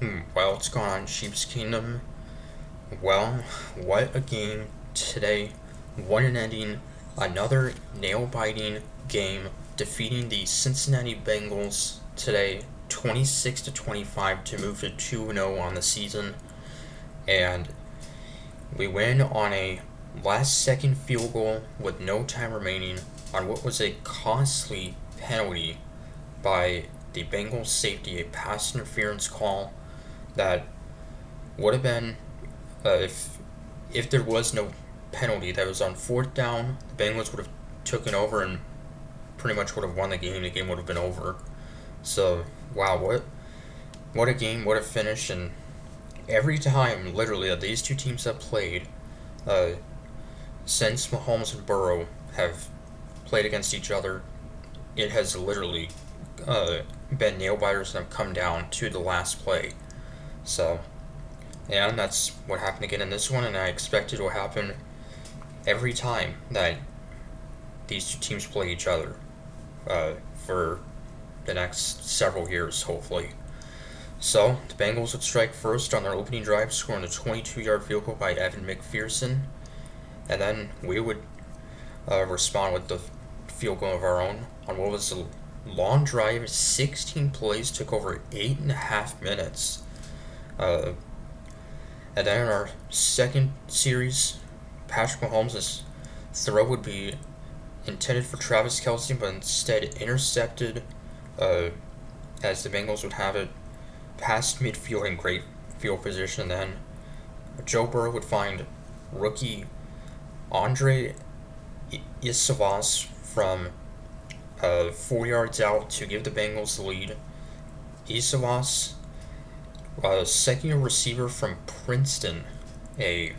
Well, what's going on, Sheep's Kingdom? Well, what a game today. One and ending, another nail biting game, defeating the Cincinnati Bengals today, 26 to 25 to move to 2-0 on the season. And we win on a last second field goal with no time remaining on what was a costly penalty by the Bengals safety, a pass interference call that would have been if there was no penalty that was on fourth down, the Bengals would have taken over and pretty much would have won the game. The game would have been over. So wow, what a game, what a finish! And every time, literally, that these two teams have played, uh, since Mahomes and Burrow have played against each other, it has literally been nail biters and have come down to the last play. So, and that's what happened again in this one, and I expect it will happen every time that these two teams play each other for the next several years, hopefully. So, the Bengals would strike first on their opening drive, scoring a 22-yard field goal by Evan McPherson, and then we would respond with the field goal of our own on what was a long drive. 16 plays, took over 8.5 minutes. And then in our second series, Patrick Mahomes' throw would be intended for Travis Kelce, but instead intercepted as the Bengals would have it past midfield in great field position. Then Joe Burrow would find rookie Andre Isavas from 4 yards out to give the Bengals the lead. Isavas, second-year receiver from Princeton, a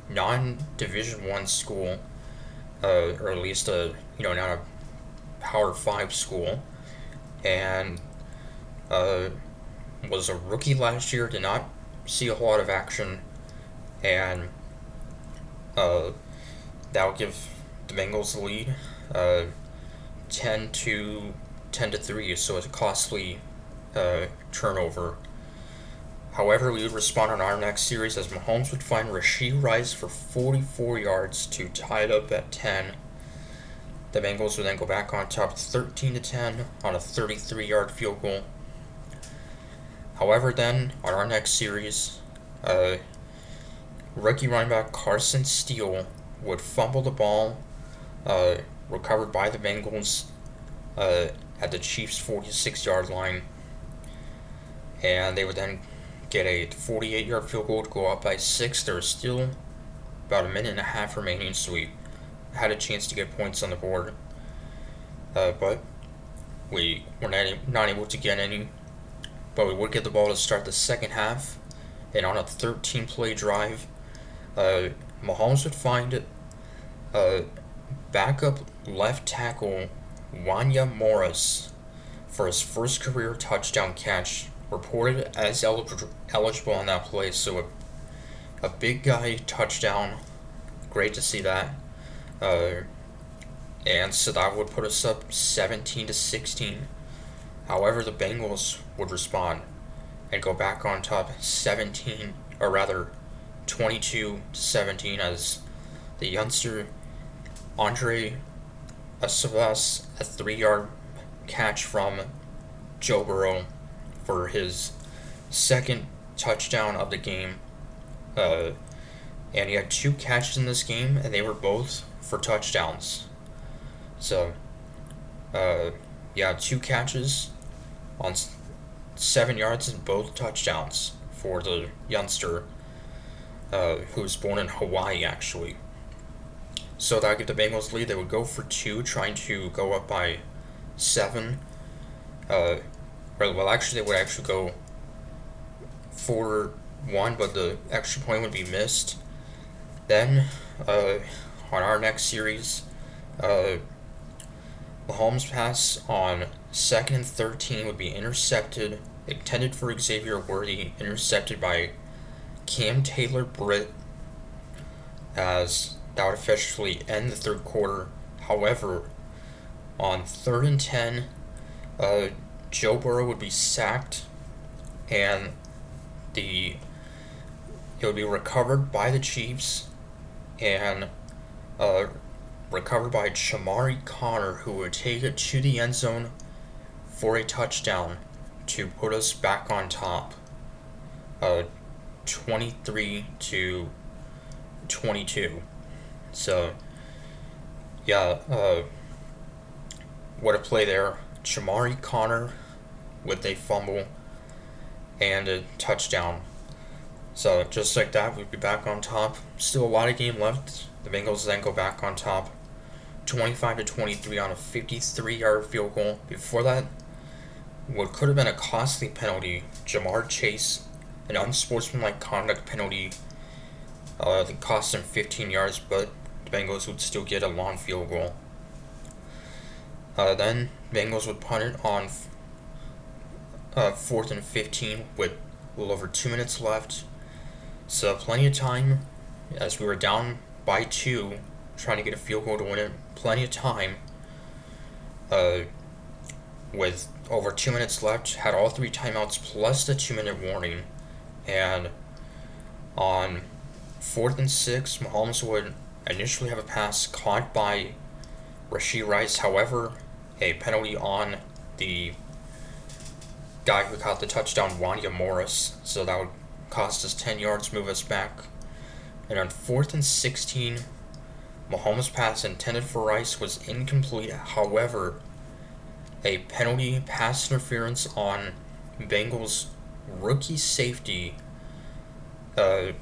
non-Division I school, or at least not a Power 5 school, and was a rookie last year. Did not see a whole lot of action, and that would give the Bengals the lead, 10-3. So it's a costly turnover. However, we would respond on our next series as Mahomes would find Rashee Rice for 44 yards to tie it up at 10. The Bengals would then go back on top 13-10 on a 33-yard field goal. However, then on our next series, rookie running back Carson Steele would fumble the ball, recovered by the Bengals at the Chiefs' 46-yard line, and they would then get a 48-yard field goal to go up by 6. There was still about a minute and a half remaining, so we had a chance to get points on the board, but we were not able to get any. But we would get the ball to start the second half, and on a 13-play drive, Mahomes would find backup left tackle Wanya Morris for his first career touchdown catch, reported as eligible on that play. So a big guy touchdown, great to see that. And so that would put us up 17-16. However, the Bengals would respond and go back on top 22-17 as the youngster Andre Isavas, a 3-yard catch from Joe Burrow for his second touchdown of the game. And he had 2 catches in this game, and they were both for touchdowns. So, 2 catches on 7 yards and both touchdowns for the youngster who was born in Hawaii, actually. So that would give the Bengals lead. They would go for 2, trying to go up by 7. They would actually go for 1, but the extra point would be missed. Then, on our next series, Mahomes' pass on 2nd and 13 would be intercepted, intended for Xavier Worthy, intercepted by Cam Taylor-Britt, as that would officially end the third quarter. However, on 3rd and 10, Joe Burrow would be sacked, and it would be recovered by the Chiefs and recovered by Shamari Connor, who would take it to the end zone for a touchdown to put us back on top, 23-22. So, yeah, what a play there. Shamari Connor with a fumble and a touchdown. So just like that, we'd be back on top. Still a lot of game left. The Bengals then go back on top, 25-23 on a 53-yard field goal. Before that, what could have been a costly penalty, Jamar Chase, an unsportsmanlike conduct penalty, that cost him 15 yards, but the Bengals would still get a long field goal. Then Bengals would punt it on 4th and 15 with a little over 2 minutes left. So plenty of time, as we were down by 2, trying to get a field goal to win it. Plenty of time. With over 2 minutes left, had all 3 timeouts plus the 2-minute warning. And on 4th and 6, Mahomes would initially have a pass caught by Rashee Rice. However, a penalty on the guy who caught the touchdown, Wanya Morris. So that would cost us 10 yards, move us back. And on 4th and 16, Mahomes' pass intended for Rice was incomplete. However, a penalty pass interference on Bengals rookie safety, and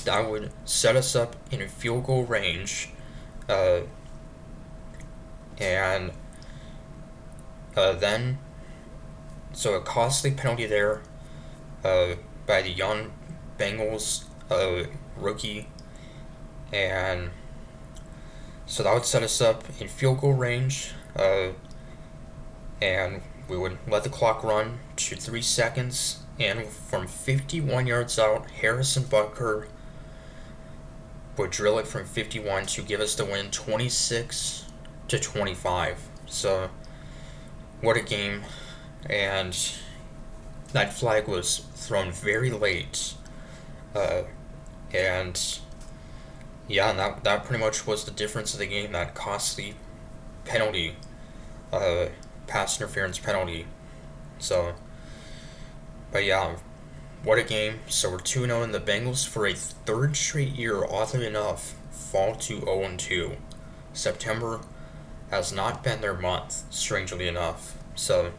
that would set us up in a field goal range, and then, so a costly penalty there by the young Bengals rookie, and so that would set us up in field goal range, and we would let the clock run to 3 seconds, and from 51 yards out, Harrison Butker would drill it from 51 to give us the win, 26-25. So what a game. And that flag was thrown very late, and yeah, that pretty much was the difference of the game, that costly penalty, pass interference penalty. So, but yeah, what a game. So we're 2-0, and the Bengals, for a 3rd straight year, oddly enough, fall to 0-2. September has not been their month, strangely enough. So,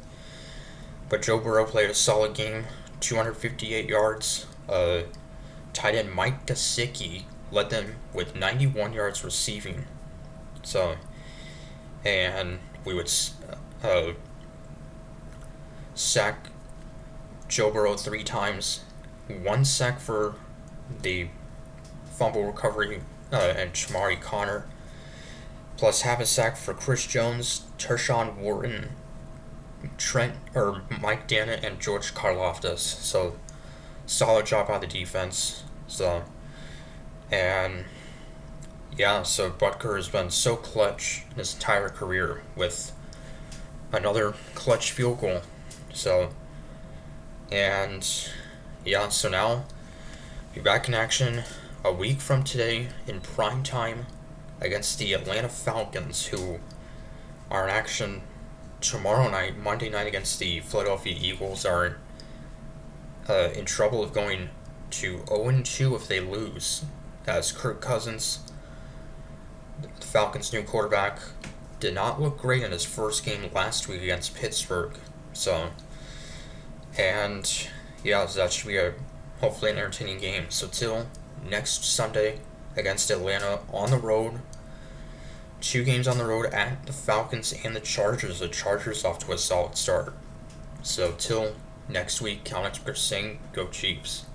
but Joe Burrow played a solid game, 258 yards. Tight end Mike Gesicki led them with 91 yards receiving. So, and we would sack Joe Burrow 3 times, 1 sack for the fumble recovery and Shamari Connor, plus half a sack for Chris Jones, Tershawn Wharton, Mike Dana, and George Karlaftis. So solid job by the defense. So, and yeah, so Butker has been so clutch in his entire career with another clutch field goal. So, and yeah, so now be back in action a week from today in prime time against the Atlanta Falcons, who are in action tomorrow night, Monday night, against the Philadelphia Eagles. Are in trouble of going to 0-2 if they lose, as Kirk Cousins, the Falcons' new quarterback, did not look great in his first game last week against Pittsburgh. So, and yeah, so that should be hopefully an entertaining game. So till next Sunday against Atlanta on the road, 2 games on the road at the Falcons and the Chargers. The Chargers off to a solid start. So till next week, Alex saying, go Chiefs.